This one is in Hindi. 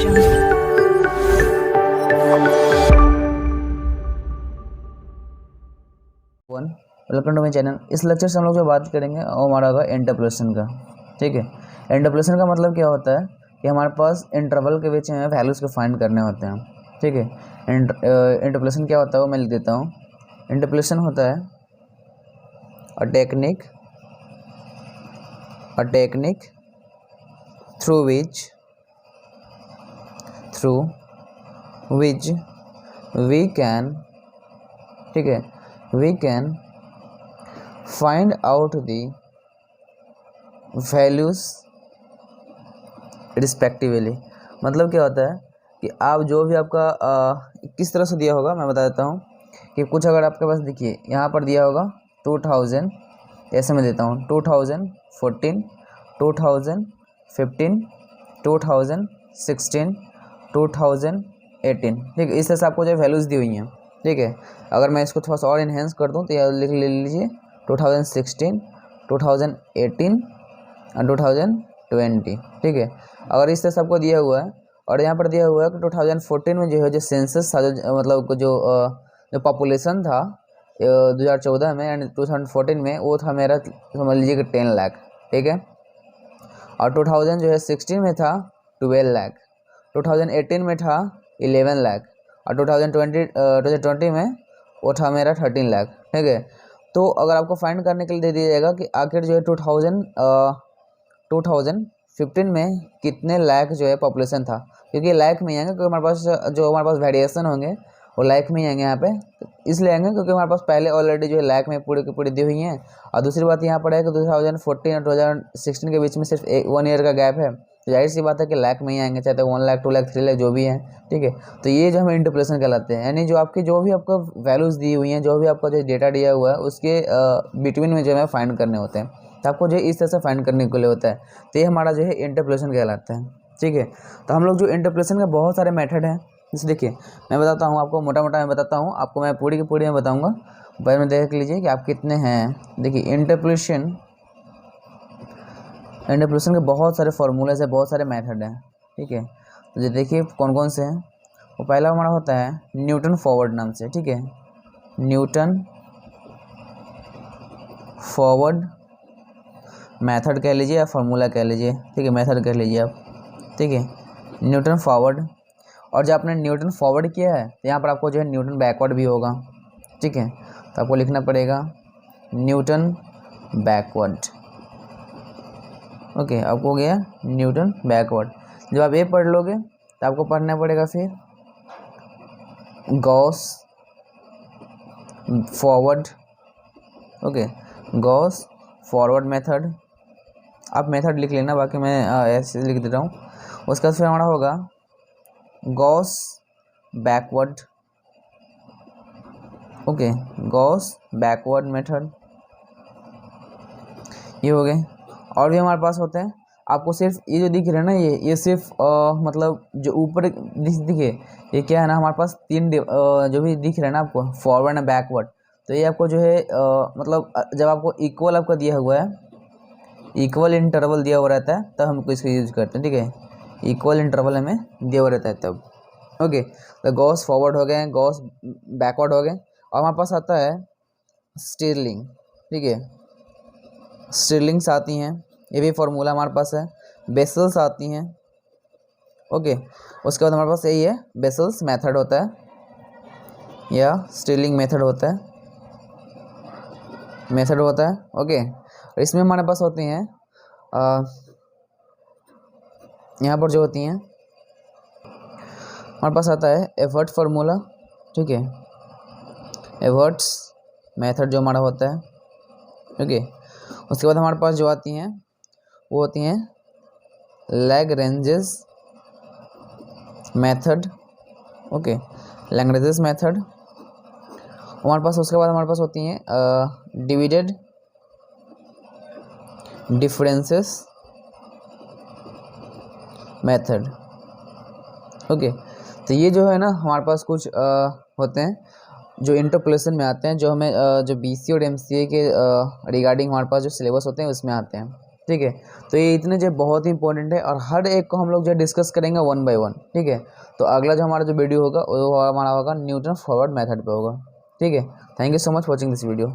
One welcome to my channel. इस लेक्चर से हम लोग जो बात करेंगे वो हमारा होगा इंटरपोलेशन का। ठीक है, इंटरपोलेशन का मतलब क्या होता है कि हमारे पास इंटरवल के बीच में वैल्यूज़ को फाइंड करने होते हैं। ठीक है, इंटरपोलेशन क्या होता है वो मैं लिख देता हूँ। इंटरपोलेशन होता है a technique through which we can, ठीक है, we can find out the values respectively. मतलब क्या होता है कि आप जो भी आपका किस तरह से दिया होगा मैं बता देता हूँ कि कुछ अगर आपके पास देखिए यहाँ पर दिया होगा 2000, ऐसे मैं देता हूँ 2014, 2015, 2016, 2018। ठीक है, इस तरह से आपको जो वैल्यूज़ दी हुई हैं। ठीक है, अगर मैं इसको थोड़ा सा और इन्हेंस कर दूँ तो यह लिख ले लीजिए 2016, 2018 और 2020। ठीक है, अगर इस तरह से आपको दिया हुआ है और यहाँ पर दिया हुआ है कि 2014 में जो है जो सेंसस था, जो मतलब जो पॉपुलेशन था 2014 में एंड 2014 में, वो था मेरा समझ लीजिए कि 10 लाख। ठीक है, और 2016 में था 12 लाख, 2018 में था 11 लाख और 2020 में वो था मेरा 13 लाख। ठीक है, तो अगर आपको फाइंड करने के लिए दे दिया जाएगा कि आखिर जो है 2015 में कितने लाख जो है पॉपुलेशन था, क्योंकि लाख में ही आएंगे, क्योंकि हमारे पास वेरिएशन होंगे वो लाख में ही आएंगे यहाँ पे, इसलिए आएंगे क्योंकि हमारे पास पहले ऑलरेडी जो है लाख में पूरी की पूरी दी हुई हैं। और दूसरी बात यहाँ पर है कि 2014 और 2016 के बीच में सिर्फ 1 ईयर का गैप है, तो जाहिर सी बात है कि लाख में ही आएंगे, चाहे तो 1 लाख, 2 लाख, 3 लाख जो भी है। ठीक है, तो ये जो हमें इंटरपोलेशन कहलाते हैं, यानी जो आपकी जो भी आपको वैल्यूज़ दी हुई हैं, जो भी आपका जो डेटा दिया हुआ है उसके बिटवीन में जो है फाइंड करने होते हैं, तो आपको जो है इस तरह से फाइंड करने के लिए होता है। तो ये हमारा जो है इंटरपोलेशन कहलाता है। ठीक है, तो हम लोग जो इंटरपोलेशन के बहुत सारे मेथड हैं, जैसे देखिए मैं बताता हूँ आपको, मोटा मोटा मैं बताता हूँ आपको, मैं पूरी की पूरी मैं बताऊँगा, पहले में देख लीजिए कि आप कितने हैं। देखिए इंटरपोलेशन के बहुत सारे फार्मूलाज है, बहुत सारे मेथड हैं। ठीक है, तो देखिए कौन कौन से हैं। वो पहला हमारा होता है न्यूटन फॉरवर्ड नाम से। ठीक है, न्यूटन फॉरवर्ड मेथड कह लीजिए या फार्मूला कह लीजिए। ठीक है, मेथड कह लीजिए आप। ठीक है, न्यूटन फॉरवर्ड, और जब आपने न्यूटन फॉरवर्ड किया है तो यहाँ पर आपको जो है न्यूटन बैकवर्ड भी होगा। ठीक है, तो आपको लिखना पड़ेगा न्यूटन बैकवर्ड। ओके, आपको हो गया न्यूटन बैकवर्ड। जब आप ये पढ़ लोगे तो आपको पढ़ना पड़ेगा फिर Gauss forward. Okay, Gauss forward method, आप मेथड लिख लेना, बाकी मैं ऐसे लिख दे रहा हूँ। उसके बाद फिर हमारा होगा Gauss backward. Okay, Gauss backward method, ये हो गए। और भी हमारे पास होते हैं, आपको सिर्फ ये जो दिख रहे हैं ना, ये सिर्फ मतलब जो ऊपर दिखे, ये क्या है ना, हमारे पास 3 जो भी दिख रहे हैं ना आपको, फॉरवर्ड एंड बैकवर्ड, तो ये आपको जो है मतलब जब आपको इक्वल आपका दिया हुआ है, इक्वल इंटरवल दिया हुआ रहता है तब हमको इसको यूज़ करते हैं। ठीक है, इक्वल इंटरवल हमें दिया हुआ रहता है तब। ओके, तो गॉस फॉरवर्ड हो गए, गॉस बैकवर्ड हो गए, और हमारे पास आता है स्टिरलिंग। ठीक है, स्टिरलिंग्स आती हैं, ये भी फार्मूला हमारे पास है। बेसल्स आती हैं। ओके, उसके बाद हमारे पास यही है, बेसल्स मेथड होता है या स्टिरलिंग मेथड होता है, ओके, इसमें हमारे पास होती हैं यहाँ पर जो होती हैं, हमारे पास आता है एवर्ट फार्मूला। ठीक है, एवर्ट्स मेथड जो हमारा होता है। ओके, उसके बाद हमारे पास जो आती हैं वो होती हैं Lagrange's method. Okay, Lagrange's method हमारे पास। उसके बाद हमारे पास होती हैं डिविडेड डिफरेंसेस मेथड। ओके, तो ये जो है ना हमारे पास कुछ होते हैं जो इंटरपोलेशन में आते हैं, जो हमें जो BCA और MCA के रिगार्डिंग हमारे पास जो सिलेबस होते हैं उसमें आते हैं। ठीक है। तो ये इतने जो बहुत ही इंपॉर्टेंट है और हर एक को हम लोग जो डिस्कस करेंगे 1 बाय 1, ठीक है। तो अगला जो हमारा जो वीडियो होगा वो हमारा होगा न्यूटन फॉरवर्ड मेथड पे होगा, ठीक है। Thank you so much watching this video.